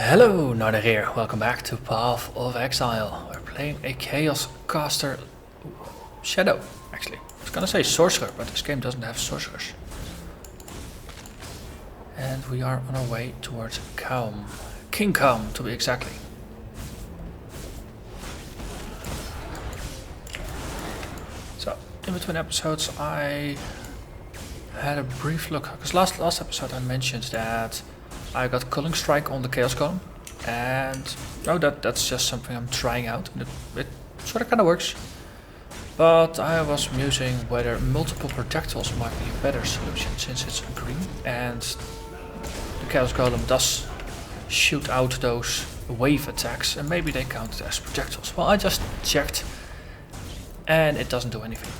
Hello, Narnach here. Welcome back to Path of Exile. We're playing a Chaos Caster Shadow, actually. I was gonna say Sorcerer, but this game doesn't have Sorcerers. And we are on our way towards Kaom. King Kaom, to be exactly. So, in between episodes I had a brief look, because last episode I mentioned that I got Culling Strike on the Chaos Golem, and that's just something I'm trying out. It sort of kind of works, but I was musing whether multiple projectiles might be a better solution since it's green, and the Chaos Golem does shoot out those wave attacks, and maybe they count as projectiles. Well, I just checked, and it doesn't do anything.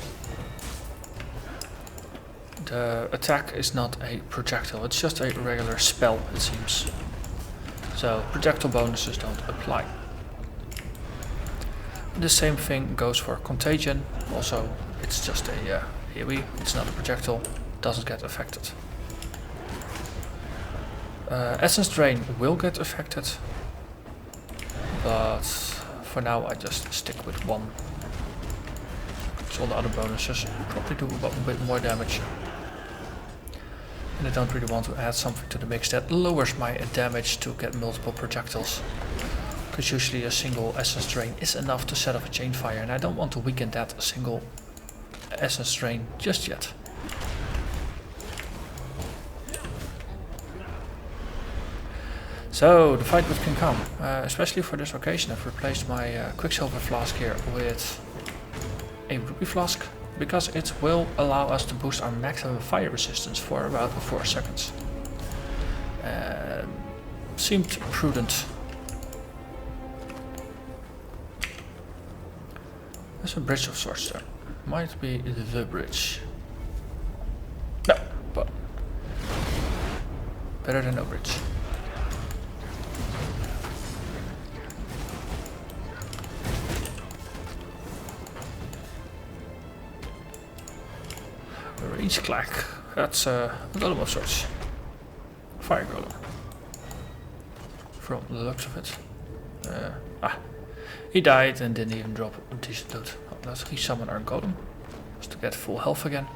The attack is not a projectile, it's just a regular spell, it seems. So projectile bonuses don't apply. The same thing goes for contagion. Also, it's just a AoE, it's not a projectile, doesn't get affected. Essence Drain will get affected, but for now I just stick with one. So all the other bonuses probably do a bit more damage. And I don't really want to add something to the mix that lowers my damage to get multiple projectiles. Because usually a single Essence Drain is enough to set off a chain fire, and I don't want to weaken that single Essence Drain just yet. So, the fight with King Kaom. Especially for this occasion I've replaced my Quicksilver Flask here with a Ruby Flask, because it will allow us to boost our maximum fire resistance for about 4 seconds. Seemed prudent. There's a bridge of sorts there. Might be the bridge. No, but better than no bridge. Range clack. That's a golem of sorts. Fire golem. From the looks of it. He died and didn't even drop a decent loot. Let's resummon our golem. Just to get full health again.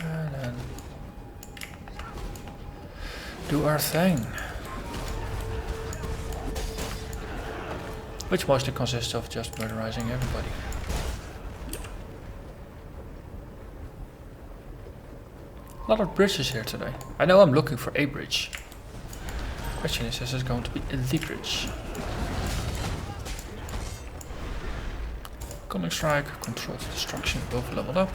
And then do our thing. Which mostly consists of just murderizing everybody. A lot of bridges here today. I know I'm looking for a bridge. Question is this going to be the bridge? Culling Strike, Controlled Destruction, both leveled up.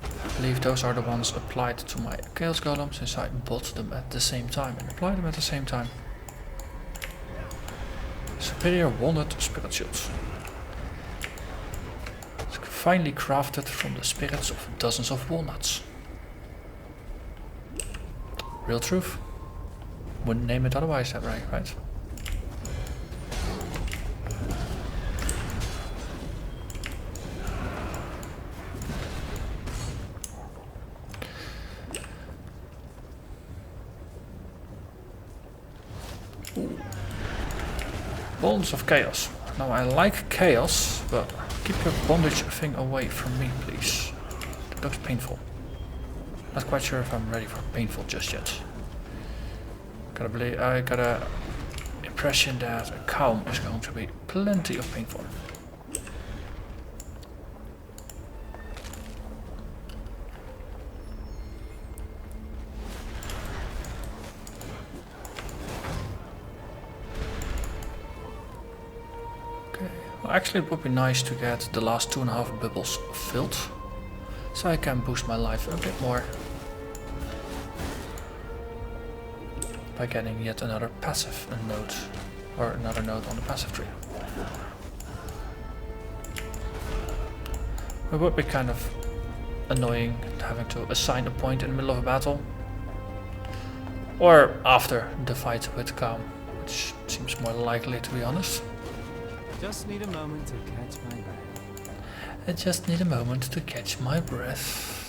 I believe those are the ones applied to my Chaos Golem, since I bought them at the same time and applied them at the same time. Superior Walnut Spirit Shields. It's finely crafted from the spirits of dozens of walnuts. Real truth. Wouldn't name it otherwise, that right? Ooh. Bonds of Chaos. Now I like chaos, but keep your bondage thing away from me, please. That looks painful. Not quite sure if I'm ready for painful just yet. I got a impression that a Kaom is going to be plenty of painful. Okay, well actually it would be nice to get the last 2.5 bubbles filled, so I can boost my life a bit more by getting yet another passive node, or another node on the passive tree. It would be kind of annoying having to assign a point in the middle of a battle, or after the fight with Kaom, which seems more likely, to be honest. Just need a moment to catch my breath. I just need a moment to catch my breath.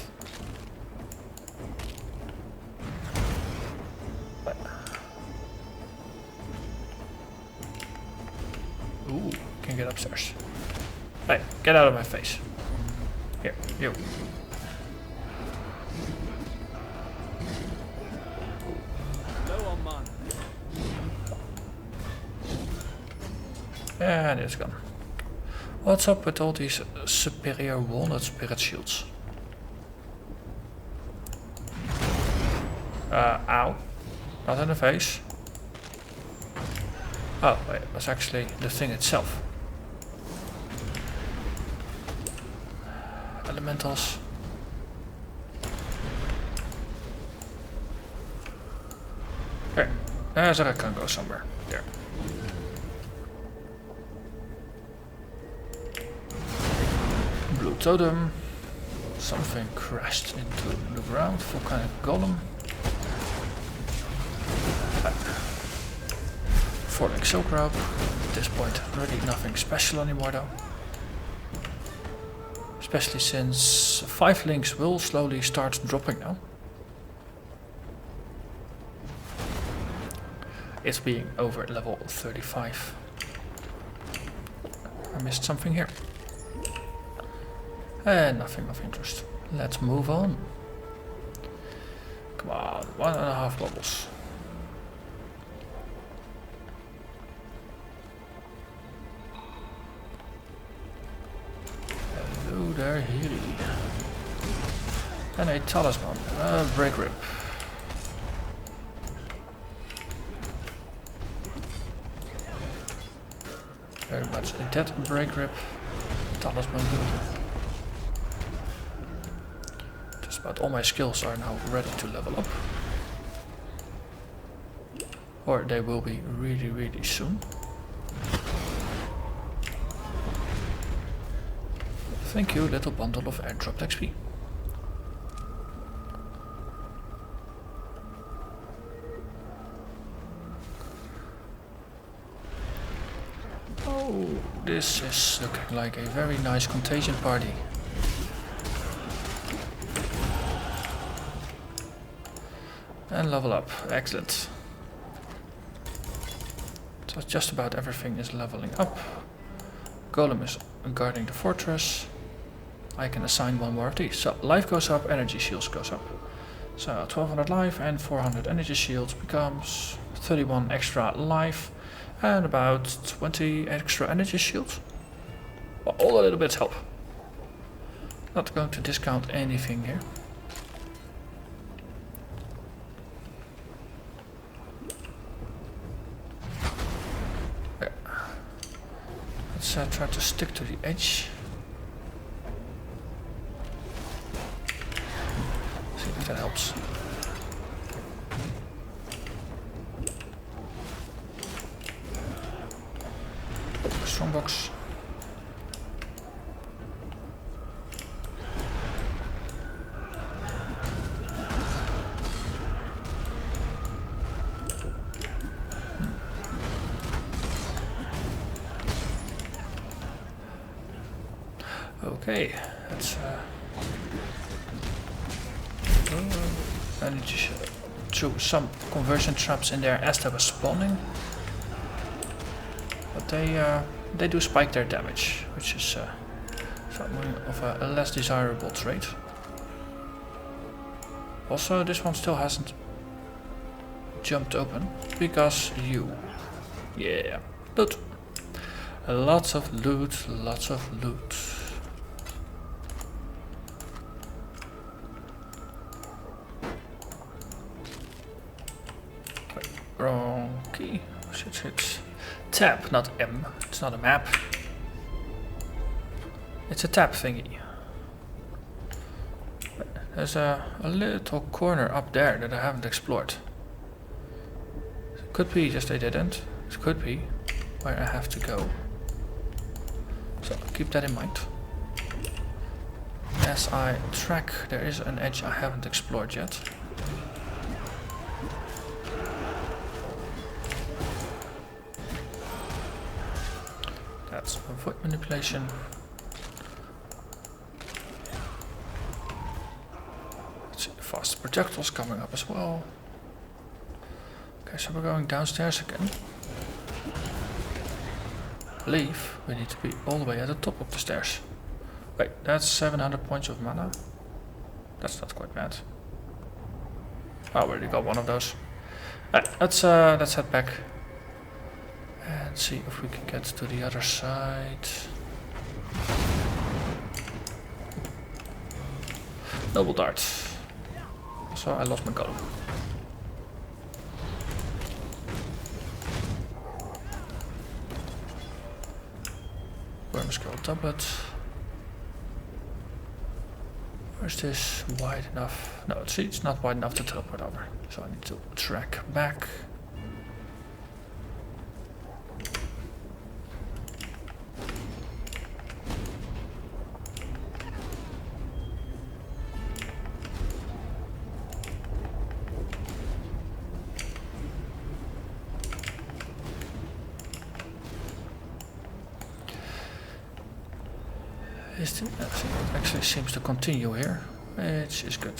you get upstairs? Hey, get out of my face. Here, you. Low on mana. And it's gone. What's up with all these superior walnut spirit shields? Ow. Not in the face. Oh, wait, it was actually the thing itself. Elementals. Here, there's a can go somewhere. There. Blue totem. Something crashed into the ground. Volcanic golem. Falling silk rope. At this point, really nothing special anymore though. Especially since 5 links will slowly start dropping now. It's being over level 35. I missed something here. And nothing of interest. Let's move on. Come on, 1.5 bubbles. Hello there, Healy. And a Talisman, break rip. Very much a dead break rip. Talisman good. Just about all my skills are now ready to level up. Or they will be really, really soon. Thank you, little bundle of airdropped XP. Oh, this is looking like a very nice contagion party. And level up, excellent. So just about everything is leveling up. Golem is guarding the fortress. I can assign one more of these. So life goes up, energy shields goes up. So 1200 life and 400 energy shields becomes 31 extra life and about 20 extra energy shields. Well, all the little bits help. Not going to discount anything here. Yeah. Let's try to stick to the edge. That helps. Strongbox. Okay, that's I need to throw some conversion traps in there as they were spawning, but they do spike their damage, which is something of a less desirable trait. Also, this one still hasn't jumped open because yeah, loot, lots of loot, lots of loot. Wrong key. Shit. Tab, not M. It's not a map. It's a tab thingy. There's a little corner up there that I haven't explored. It could be just I didn't. It could be where I have to go. So keep that in mind. As I track, there is an edge I haven't explored yet. That's avoid manipulation. Let's see, fast projectiles coming up as well. Okay, so we're going downstairs again. believe we need to be all the way at the top of the stairs. Wait, that's 700 points of mana. That's not quite bad. I already got one of those. Let's head back and see if we can get to the other side. Noble Dart. So I lost my golem. Worm Scroll Tablet. Where's this wide enough? No, see, it's not wide enough to teleport over. So I need to track back. It actually seems to continue here, which is good.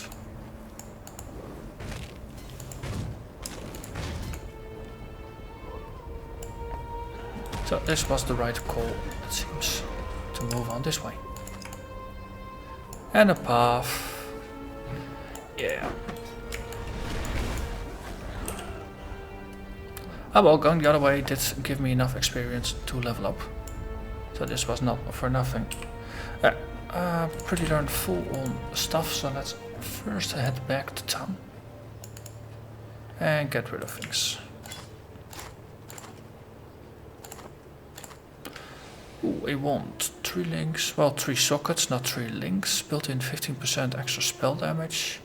So this was the right call, it seems, to move on this way. And a path. Yeah. Oh well, going the other way did give me enough experience to level up. So this was not for nothing. Pretty darn full on stuff, so let's first head back to town and get rid of things. Ooh, I want 3 links, well 3 sockets, not 3 links, built in 15% extra spell damage.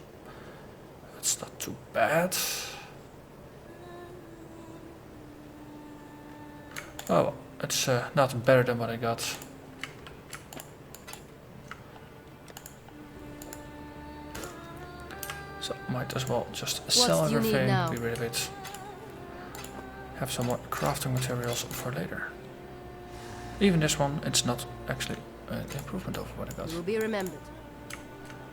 That's not too bad. Oh, it's not better than what I got. So might as well just sell everything, be rid of it. Have some more crafting materials for later. Even this one, it's not actually an improvement over what I got. Will be remembered.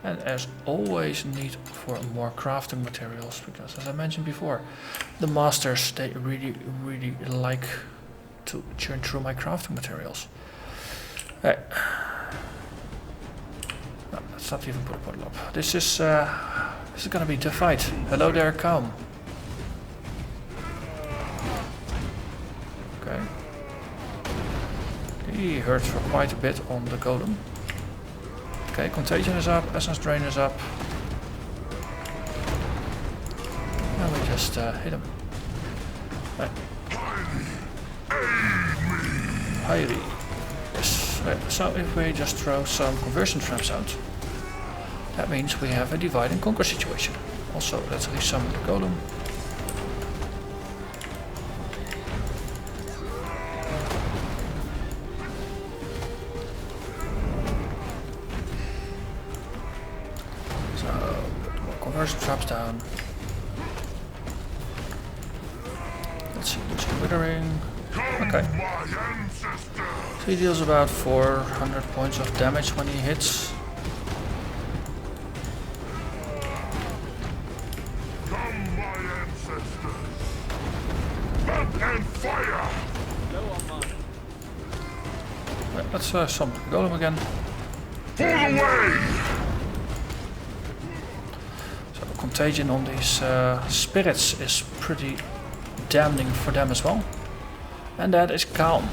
And as always, need for more crafting materials, because as I mentioned before, the masters, they really like to churn through my crafting materials. Hey. No, let's not even put a bottle up. This is gonna be the fight. Hello there, Kaom. Okay. He hurt for quite a bit on the golem. Okay, contagion is up, essence drain is up. And we just hit him. Right. Highly. Yes. So if we just throw some conversion traps out, that means we have a divide and conquer situation. Also, let's resummon the golem. So, put more conversion traps down. Let's see, losing withering. Okay. So he deals about 400 points of damage when he hits. Let's summon the golem again. So contagion on these spirits is pretty damning for them as well. And that is Kaom.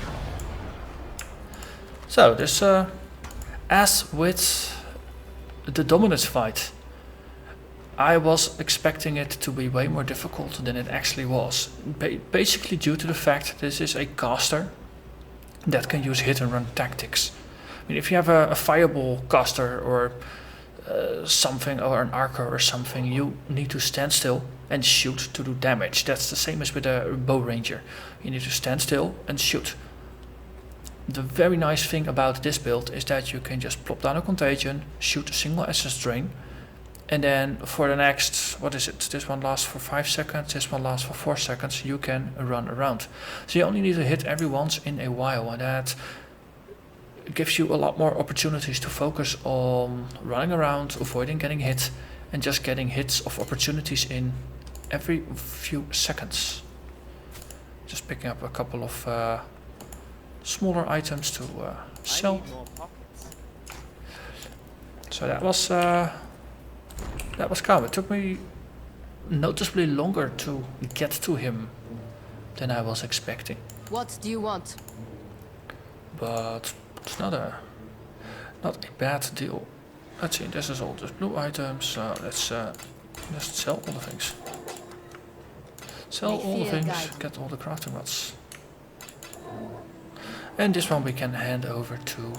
So this, as with the dominance fight, I was expecting it to be way more difficult than it actually was. Basically due to the fact this is a caster that can use hit and run tactics. I mean, if you have a fireball caster or something, or an archer or something, you need to stand still and shoot to do damage. That's the same as with a bow ranger. You need to stand still and shoot. The very nice thing about this build is that you can just plop down a contagion, shoot a single essence drain, and then for the next, what is it? This one lasts for 5 seconds, this one lasts for 4 seconds, you can run around. So you only need to hit every once in a while, and that gives you a lot more opportunities to focus on running around, avoiding getting hit, and just getting hits of opportunities in every few seconds. Just picking up a couple of smaller items to I sell. need more pockets. So that was Kaom. It took me noticeably longer to get to him than I was expecting. What do you want? But it's not a bad deal. Let's see, this is all just blue items, so let's just sell all the things. Sell May all the fear things, guide. get all the crafting rods. And this one we can hand over to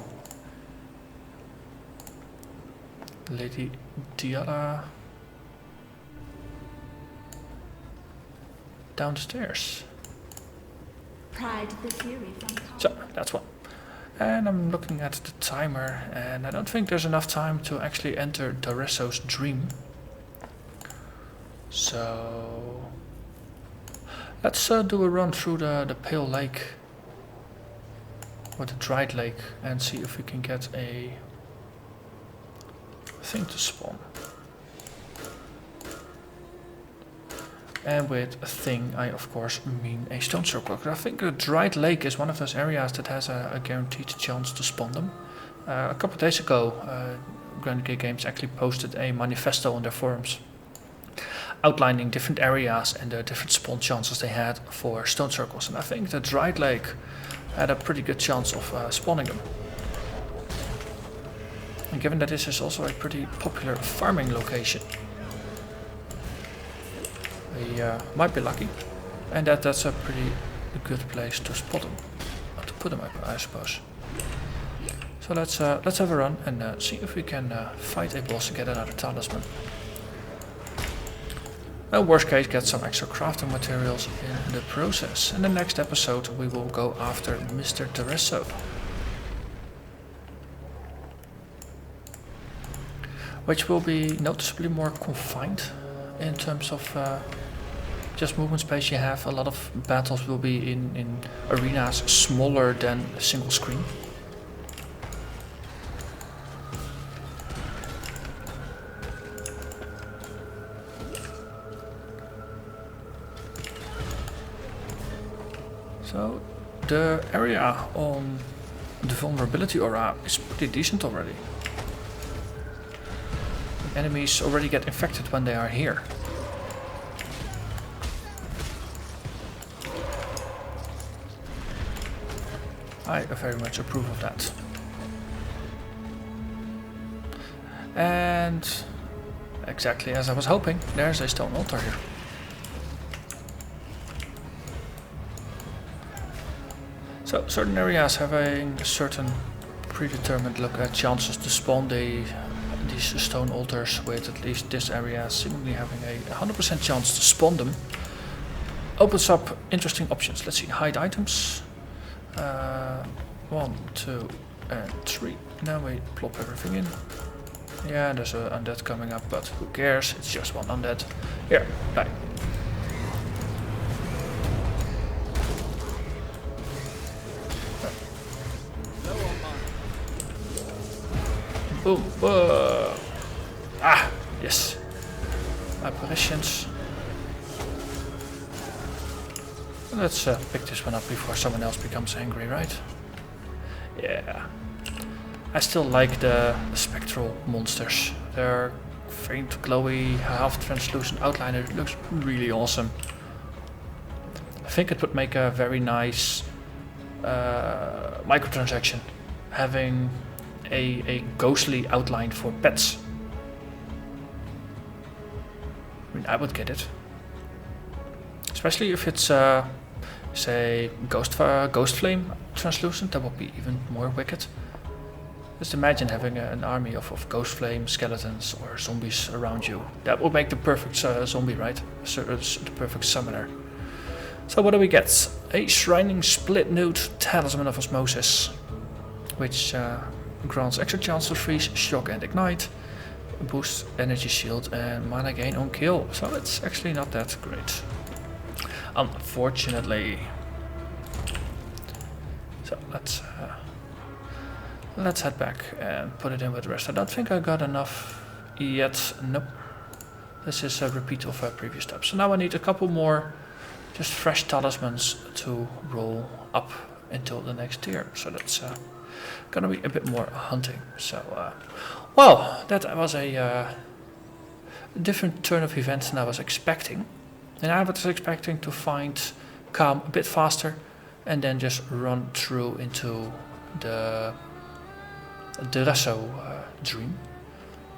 Lady Diana downstairs. Pride the Fury from Kaom. So, that's one. And I'm looking at the timer, and I don't think there's enough time to actually enter Doresso's dream. So let's do a run through the Pale Lake, or the Dried Lake, and see if we can get a thing to spawn. And with a thing, I of course mean a stone circle. I think the Dried Lake is one of those areas that has a guaranteed chance to spawn them. A couple of days ago, Grand Gate Games actually posted a manifesto on their forums outlining different areas and the different spawn chances they had for stone circles. And I think the Dried Lake had a pretty good chance of spawning them. And given that this is also a pretty popular farming location, we might be lucky, and that's a pretty good place to spot them, to put them, I suppose. So let's have a run and see if we can fight a boss and get another talisman. And worst case, get some extra crafting materials in the process. In the next episode, we will go after Mr. Doresso, which will be noticeably more confined in terms of just movement space you have. A lot of battles will be in arenas smaller than a single screen. So the area on the vulnerability aura is pretty decent already. Enemies already get infected when they are here. I very much approve of that. And exactly as I was hoping, there's a stone altar here. So certain areas having certain predetermined chances to spawn these stone altars, with at least this area seemingly having a 100% chance to spawn them, opens up interesting options. Let's see, hide items. 1, 2, and 3. Now we plop everything in. Yeah, there's an undead coming up, but who cares? It's just one undead. Here, die. Boom. Ah, yes. Apparitions. Let's pick this one up before someone else becomes angry, right? Yeah. I still like the spectral monsters. Their faint, glowy, half-translucent outliner looks really awesome. I think it would make a very nice microtransaction, having a ghostly outline for pets. I mean, I would get it. Especially if it's, say, ghost flame translucent, that would be even more wicked. Just imagine having an army of ghost flame skeletons or zombies around you. That would make the perfect zombie, right? The perfect summoner. So what do we get? A Shrining Split Nude Talisman of Osmosis, which grants extra chance to freeze, shock and ignite, boost energy shield and mana gain on kill. So it's actually not that great, unfortunately. So let's head back and put it in with the rest. I don't think I got enough yet. Nope. This is a repeat of a previous step. So now I need a couple more just fresh talismans to roll up until the next tier. So that's gonna be a bit more hunting. So, well, that was a different turn of events than I was expecting. And I was expecting to find Kaom a bit faster and then just run through into the Resso dream.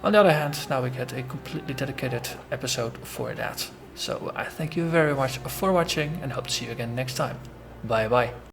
On the other hand, now we get a completely dedicated episode for that. So I thank you very much for watching and hope to see you again next time. Bye bye.